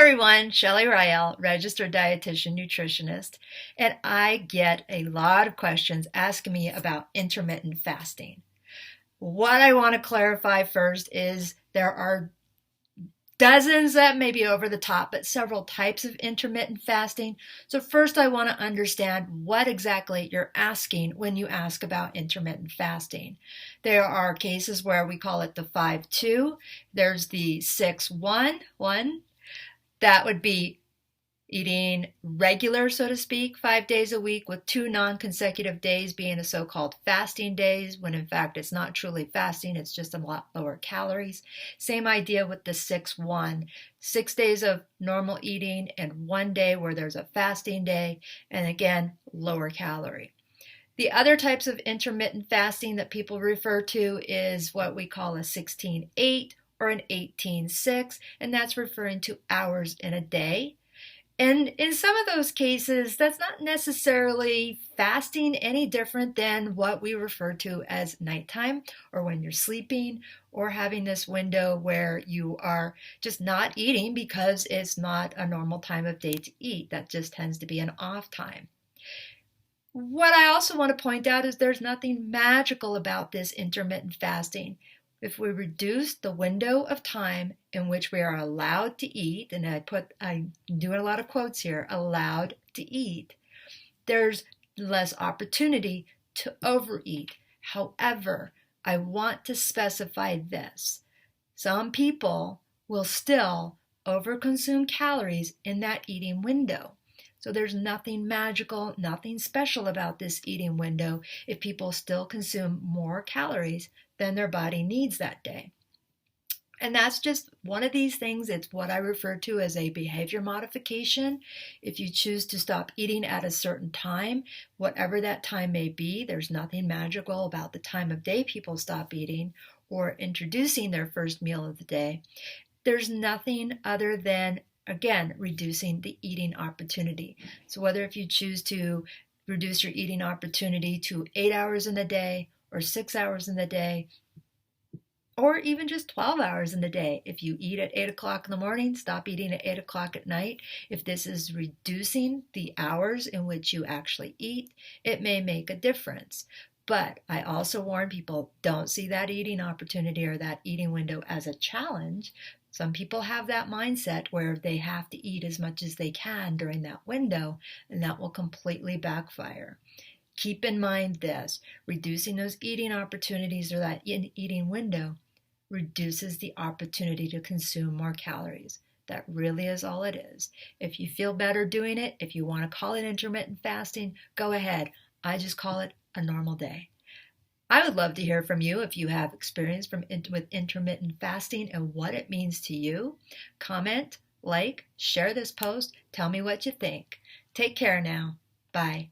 everyone, Shelley Rael, registered dietitian nutritionist, and I get a lot of questions asking me about intermittent fasting. What I want to clarify first is there are dozens, that may be over the top, but several types of intermittent fasting. So first I want to understand what exactly you're asking when you ask about intermittent fasting. There are cases where we call it the 5-2. There's the 6-1-1. That would be eating regular, so to speak, 5 days a week with 2 non-consecutive days being a so-called fasting days, when in fact it's not truly fasting, it's just a lot lower calories. Same idea with the 6-1, 6 days of normal eating and 1 day where there's a fasting day, and again, lower calorie. The other types of intermittent fasting that people refer to is what we call a 16-8 or an 18-6, and that's referring to hours in a day. And in some of those cases, that's not necessarily fasting any different than what we refer to as nighttime, or when you're sleeping, or having this window where you are just not eating because it's not a normal time of day to eat. That just tends to be an off time. What I also want to point out is there's nothing magical about this intermittent fasting. If we reduce the window of time in which we are allowed to eat, and I'm doing a lot of quotes here, allowed to eat, there's less opportunity to overeat. However, I want to specify this. Some people will still overconsume calories in that eating window. So there's nothing magical, nothing special about this eating window if people still consume more calories than their body needs that day. And that's just one of these things. It's what I refer to as a behavior modification. If you choose to stop eating at a certain time, whatever that time may be, there's nothing magical about the time of day people stop eating or introducing their first meal of the day. There's nothing other than, again, reducing the eating opportunity. So whether if you choose to reduce your eating opportunity to 8 hours in the day or 6 hours in the day, or even just 12 hours in the day. If you eat at 8 o'clock in the morning, stop eating at 8 o'clock at night. If this is reducing the hours in which you actually eat, it may make a difference. But I also warn people, don't see that eating opportunity or that eating window as a challenge. Some people have that mindset where they have to eat as much as they can during that window, and that will completely backfire. Keep in mind this, reducing those eating opportunities or that eating window reduces the opportunity to consume more calories. That really is all it is. If you feel better doing it, if you want to call it intermittent fasting, go ahead. I just call it a normal day. I would love to hear from you if you have experience with intermittent fasting and what it means to you. Comment, like, share this post, tell me what you think. Take care now. Bye.